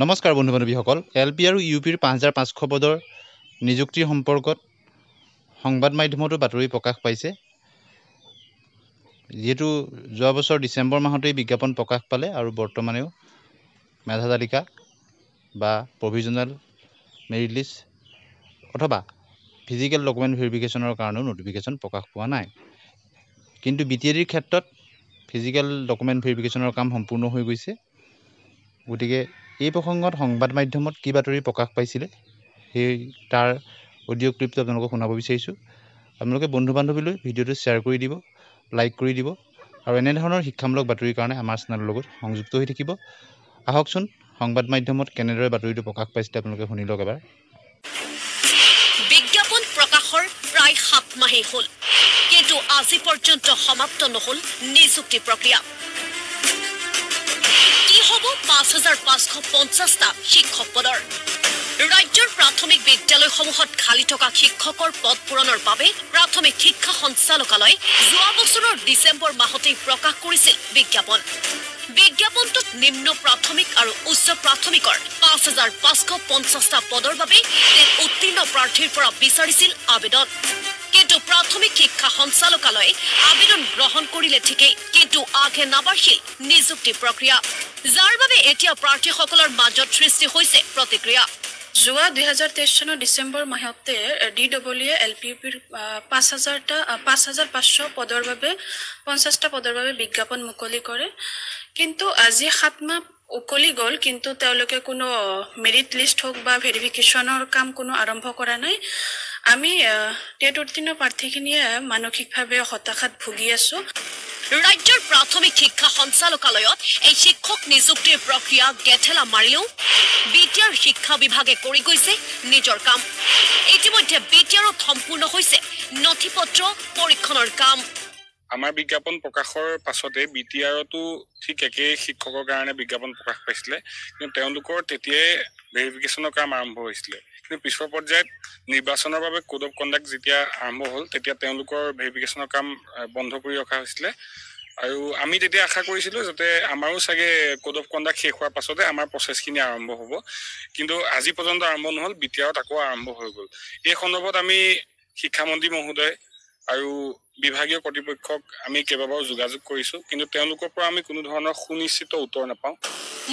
নমস্কাৰ বন্ধু বান্ধৱীসকল এলপি আৰু ইউপিৰ 5500 পদৰ নিযুক্তিৰ সম্পৰ্কত সংবাদ মাধ্যমতো বাতৰি প্ৰকাশ পাইছে যেহেতু যোৱা বছৰ ডিসেম্বৰ মাহতেই বিজ্ঞাপন প্ৰকাশ পালে আৰু বৰ্তমানেও মেধা তালিকা বা প্ৰভিজনাল মেৰিট লিষ্ট অথবা ফিজিক্যাল ডকুমেন্ট ভেৰিফিকেশনৰ কাৰণেও নটিফিকেশন প্ৰকাশ পোৱা নাই কিন্তু বিটিএডিৰ ক্ষেত্ৰত ফিজিক্যাল ডকুমেন্ট ভেৰিফিকেশনৰ কাম সম্পূৰ্ণ হৈ গৈছে গতিকে এই প্ৰসংগত সংবাদ মাধ্যমত কি বাতৰি প্ৰকাশ পাইছিলে সেই তাৰ অডিও ক্লিপটো আপোনালোকক শুনাব বিচাৰিছো আপোনালোকে বন্ধু বান্ধৱীলৈ ভিডিওটো শ্বেয়াৰ কৰি দিব লাইক কৰি দিব আৰু এনে ধৰণৰ শিক্ষামূলক বাতৰিৰ কাৰণে আমাৰ চেনেলৰ লগত সংযুক্ত হৈ থাকিব আহকচোন সংবাদ মাধ্যমত কেনেদৰে বাতৰিটো প্ৰকাশ পাইছিলে আপোনালোকে শুনি লওক এবাৰ বিজ্ঞাপন প্ৰকাশৰ প্ৰায় 7 মাহে হ'ল কিন্তু আজি পৰ্যন্ত সমাপ্ত নহল নিযুক্তি প্ৰক্ৰিয়া কি হ'ব 5550টা শিক্ষক পদৰ ৰাজ্যৰ প্ৰাথমিক বিদ্যালয়সমূহত খালি থকা শিক্ষকৰ পদ পূৰণৰ বাবে প্ৰাথমিক শিক্ষা সঞ্চালকালয় যোৱা বছৰৰ ডিসেম্বৰ মাহতে প্ৰকাশ কৰিছিল বিজ্ঞাপনটোত নিম্ন প্ৰাথমিক আৰু উচ্চ প্ৰাথমিকৰ 5550টা পদৰ বাবে উত্তীৰ্ণ প্ৰাৰ্থীৰ পৰা বিচাৰিছিল আবেদন কিন্তু প্ৰাথমিক শিক্ষা সঞ্চালকালয়ে আবেদন গ্ৰহণ কৰিলে ঠিকই কিন্তু আগে নাবাঢ়িল নিযুক্তি প্ৰক্ৰিয়া যাৰ বাবে এতিয়া প্ৰাৰ্থীসকলৰ মাজত সৃষ্টি হৈছে প্ৰতিক্ৰিয়া যোৱা 2023 চনৰ ডিসেম্বৰ মাহতে ডিডব্লিউ এলপিইউপিৰ 5500 পদৰ বাবে 50টা পদৰ বাবে বিজ্ঞাপন মুকলি কৰে কিন্তু আজি 7 মাহ উকলি গল কিন্তু তেওঁলোকে কোনো মেৰিট লিষ্ট হোক বা ভেৰিফিকেশনৰ কাম কোনো আৰম্ভ কৰা নাই আমি টেট উত্তীৰ্ণ প্ৰাৰ্থীখিনিয়ে মানসিকভাৱে হতাশাত ভুগি আছো ৰাজ্যৰ প্ৰাথমিক শিক্ষা সঞ্চালকালয়ত এই শিক্ষক নিযুক্তিৰ প্ৰক্ৰিয়া গেঠেলা মাৰিলেও বিটিআৰ শিক্ষা বিভাগে কৰি গৈছে নিজৰ কাম ইতিমধ্যে বিটিআৰত সম্পূৰ্ণ হৈছে নথিপত্ৰ পৰীক্ষণৰ কাম আমাৰ বিজ্ঞাপন প্ৰকাশৰ পাছতে বিটিআৰতো ঠিক একে শিক্ষকৰ কাৰণে বিজ্ঞাপন প্ৰকাশ পাইছিলে কিন্তু তেওঁলোকৰ তেতিয়াই ভেৰিফিকেশনৰ কাম আৰম্ভ হৈছিল কিন্তু পিছৰ পৰ্যায়ত নিৰ্বাচনৰ বাবে কোড অফ কণ্ডাক্ট যেতিয়া আৰম্ভ হ'ল তেতিয়া তেওঁলোকৰ ভেৰিফিকেশনৰ কাম বন্ধ কৰি ৰখা হৈছিল আৰু আমি তেতিয়া আশা কৰিছিলো যাতে আমাৰো সাগে কোড অফ কণ্ডাক্ট শেষ হোৱাৰ পাছতে আমাৰ প্ৰচেছখিনি আৰম্ভ হ'ব কিন্তু আজি পৰ্যন্ত আৰম্ভ নহল বিটিআৰত আকৌ আৰম্ভ হৈ গ'ল এই সন্দৰ্ভত আমি শিক্ষামন্ত্ৰী মহোদয় আৰু বিভাগীয় কৰ্তৃপক্ষক আমি কেইবাবাৰো যোগাযোগ কৰিছো কিন্তু তেওঁলোকৰ পৰা আমি কোনো ধৰণৰ সুনিশ্চিত উত্তৰ নাপাওঁ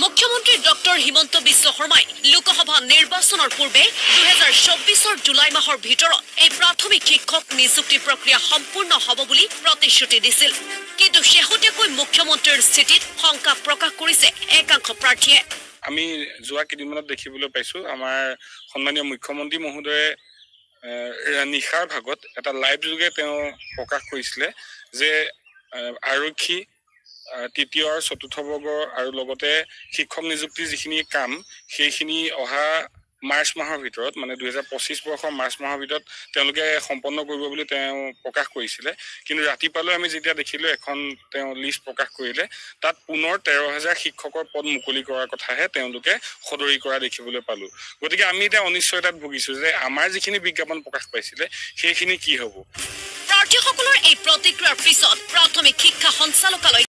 মুখ্যমন্ত্ৰী ডক্টৰ হিমন্ত বিশ্ব শৰ্মাই লোকসভা নিৰ্বাচনৰ পূৰ্বে 2024 জুলাই মাহৰ ভিতৰত এই প্ৰাথমিক শিক্ষক নিযুক্তি প্ৰক্ৰিয়া সম্পূৰ্ণ হ'ব বুলি প্ৰতিশ্ৰুতি দিছিল কিন্তু শেহতীয়াকৈ মুখ্যমন্ত্ৰীৰ স্থিতিত শংকা প্ৰকাশ কৰিছে একাংশ প্ৰাৰ্থীয়ে আমি যোৱা কেইদিনমানত দেখিবলৈ পাইছো আমাৰ সন্মানীয় মুখ্যমন্ত্ৰী মহোদয়ে নিশাৰ ভাগত এটা লাইভ যোগে তেওঁ প্ৰকাশ কৰিছিলে যে আৰক্ষী তৃতীয় আৰু চতুৰ্থ বৰ্গৰ আৰু লগতে শিক্ষক নিযুক্তিৰ যিখিনি কাম সেইখিনি অহা মাৰ্চ মাহৰ ভিতৰত মানে 2025 বৰ্ষৰ মাৰ্চ মাহৰ ভিতৰত তেওঁলোকে সম্পন্ন কৰিব বুলি তেওঁ প্ৰকাশ কৰিছিলে কিন্তু ৰাতিপুৱালৈ আমি যেতিয়া দেখিলো এখন তেওঁ লিষ্ট প্ৰকাশ কৰিলে তাত পুনৰ 13000 শিক্ষকৰ পদ মুকলি কৰাৰ কথাহে তেওঁলোকে সদৰি কৰা দেখিবলৈ পালো গতিকে আমি এটা অনিশ্চয়তাত ভুগিছো যে আমাৰ যিখিনি বিজ্ঞাপন প্ৰকাশ পাইছিলে সেইখিনি কি হ'ব প্ৰাৰ্থীসকলৰ এই প্ৰতিক্ৰিয়াৰ পিছত প্ৰাথমিক শিক্ষা সঞ্চালকালয়